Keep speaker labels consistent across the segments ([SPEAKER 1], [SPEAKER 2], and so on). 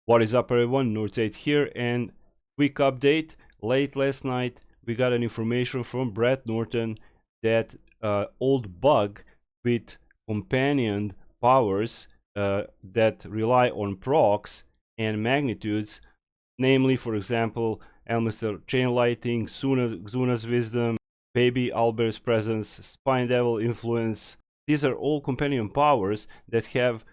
[SPEAKER 1] What is up everyone, Northside here, and quick update. Late last night we got an information from Brett Norton that old bug with companion powers that rely on procs and magnitudes, namely for example Elminster Chain Lighting, Xuna's Wisdom, Baby owlbear's Presence, Spine Devil Influence. These are all companion powers that have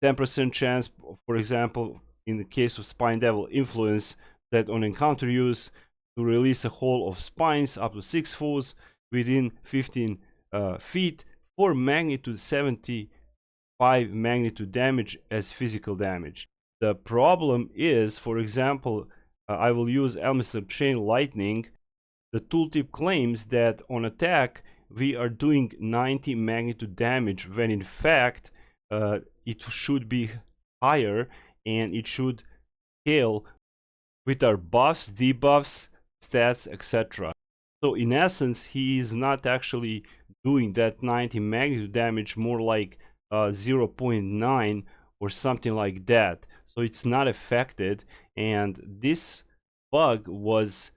[SPEAKER 1] 10% chance, for example, in the case of Spine Devil Influence, that on encounter use to release a whole of spines up to 6 foes within 15 feet for magnitude 75 magnitude damage as physical damage. The problem is, for example, I will use Elminster Chain Lightning. The tooltip claims that on attack we are doing 90 magnitude damage when in fact it should be higher and it should scale with our buffs, debuffs, stats, etc. So in essence, he is not actually doing that 90 magnitude damage, more like 0.9 or something like that. So it's not affected, and this bug was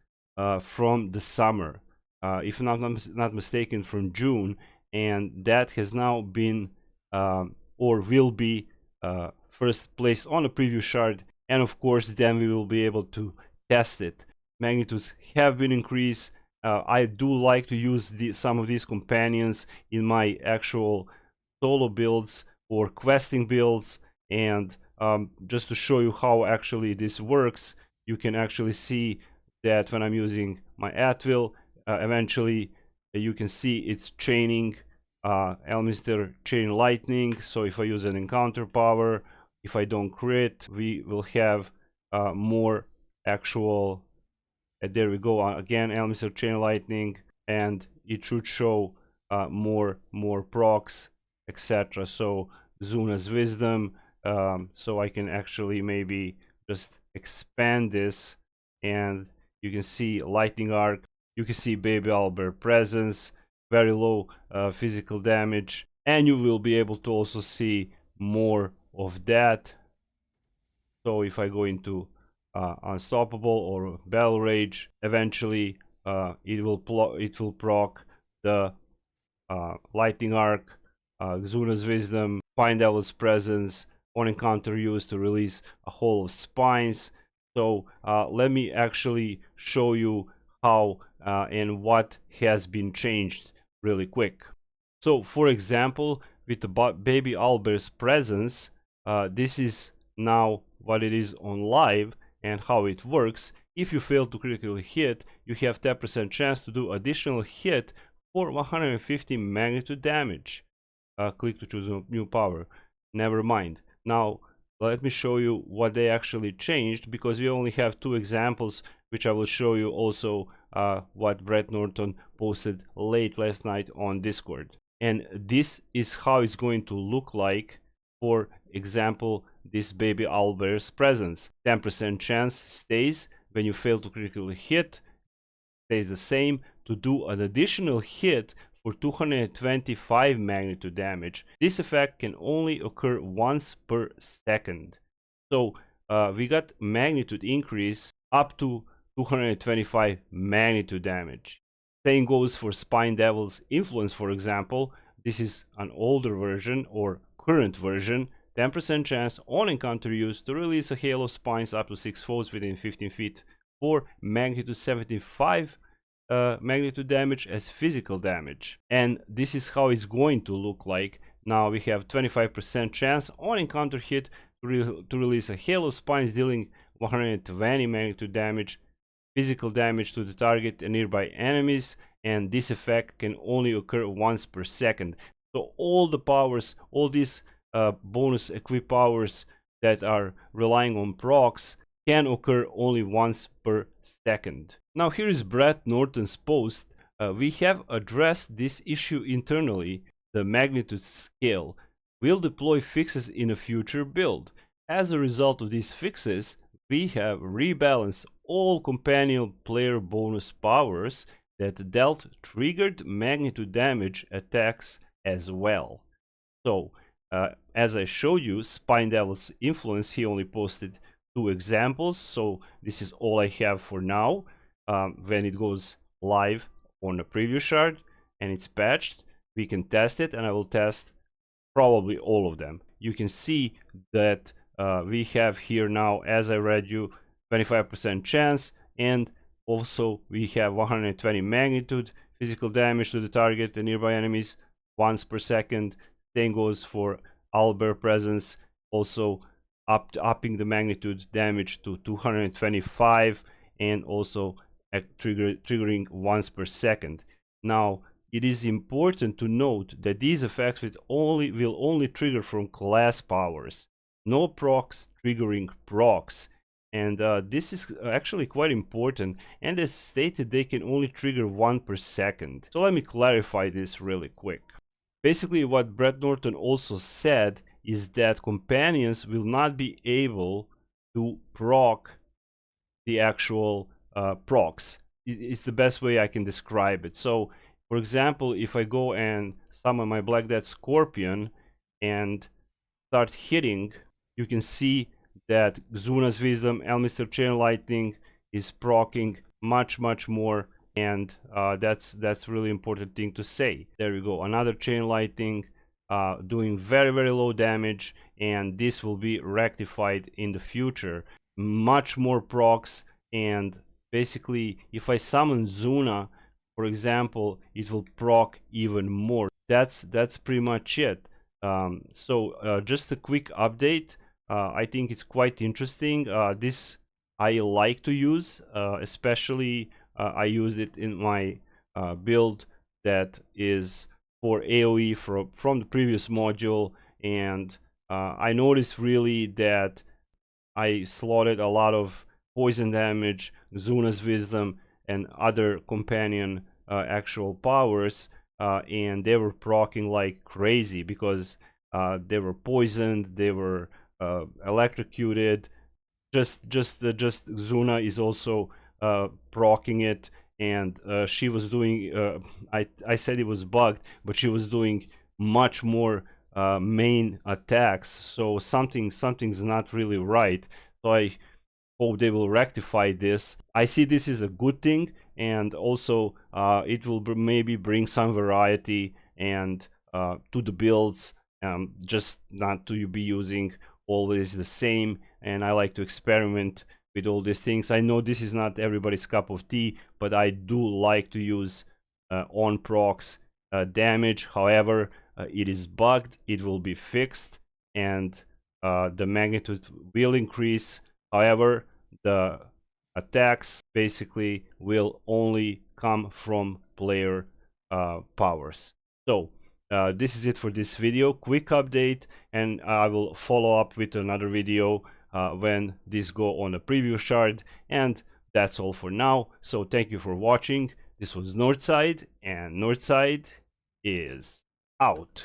[SPEAKER 1] from the summer, if not mistaken, from June, and that has now been or will be first placed on a preview shard, and of course then we will be able to test it. Magnitudes have been increased. I do like to use some of these companions in my actual solo builds or questing builds, and just to show you how actually this works, you can actually see that when I'm using my Atwill, eventually you can see it's chaining Elminster Chain Lightning. So if I use an encounter power, if I don't crit, we will have more actual, there we go, again Elminster Chain Lightning, and it should show more procs, etc. So Xuna's Wisdom, so I can actually maybe just expand this, and you can see Lightning Arc, you can see Baby owlbear Presence, very low physical damage, and you will be able to also see more of that. So if I go into Unstoppable or Battle Rage, eventually it will proc the Lightning Arc, Xuna's Wisdom, Spine Devil's Presence, on encounter use to release a whole of spines. So let me actually show you how and what has been changed really quick. So for example, with the Baby owlbear's Presence, this is now what it is on live and how it works. If you fail to critically hit, you have 10% chance to do additional hit for 150 magnitude damage. Click to choose a new power. Never mind. Now let me show you what they actually changed, because we only have 2 examples, which I will show you also what Brett Norton posted late last night on Discord. And this is how it's going to look like. For example, this Baby owlbear's Presence. 10% chance stays when you fail to critically hit, stays the same. To do an additional hit for 225 magnitude damage, this effect can only occur once per second. So we got magnitude increase up to 225 magnitude damage. Same goes for Spine Devil's Influence, for example. This is an older version or current version. 10% chance on encounter use to release a hail of spines up to 6 foes within 15 feet for magnitude 75 magnitude damage as physical damage. And this is how it's going to look like. Now we have 25% chance on encounter hit to release a hail of spines dealing 120 magnitude damage, physical damage to the target and nearby enemies, and this effect can only occur once per second. So all the powers, all these bonus equip powers that are relying on procs can occur only once per second. Now here is Brett Norton's post. We have addressed this issue internally. The magnitude scale will deploy fixes in a future build. As a result of these fixes, we have rebalanced all companion player bonus powers that dealt triggered magnitude damage attacks as well. So as I showed you, Spine Devil's Influence, he only posted 2 examples, so this is all I have for now. When it goes live on the preview shard and it's patched, we can test it, and I will test probably all of them. You can see that we have here now, as I read you, 25% chance, and also we have 120 magnitude physical damage to the target and nearby enemies once per second. Same goes for owlbear presence, also upping the magnitude damage to 225, and also triggering once per second. Now, it is important to note that these effects will only trigger from class powers, no procs triggering procs, and this is actually quite important, and as stated, they can only trigger 1 per second. So let me clarify this really quick. Basically, what Brett Norton also said is that companions will not be able to proc the actual procs. It's the best way I can describe it. So, for example, if I go and summon my Black Death Scorpion and start hitting, you can see that Xuna's Wisdom, Elminster Chain Lightning is proccing much more, and that's really important thing to say. There we go, another Chain Lightning doing very low damage, and this will be rectified in the future. Much more procs, and basically if I summon Xuna, for example, it will proc even more. That's pretty much it. So just a quick update. I think it's quite interesting. This I like to use, especially I use it in my build that is for AoE from the previous module, and I noticed really that I slotted a lot of poison damage, Xuna's Wisdom, and other companion actual powers, and they were proccing like crazy because they were poisoned, they were electrocuted. Just Xuna is also proccing it, and she was doing. I said it was bugged, but she was doing much more main attacks. So something's not really right. So I hope they will rectify this. I see this is a good thing, and also it will maybe bring some variety and to the builds, just not to be using always the same. And I like to experiment with all these things. I know this is not everybody's cup of tea, but I do like to use on procs damage. However, it is bugged, it will be fixed, and the magnitude will increase. However, the attacks basically will only come from player powers. So this is it for this video. Quick update, and I will follow up with another video when this go on a preview shard, and that's all for now. So thank you for watching. This was Northside, and Northside is out.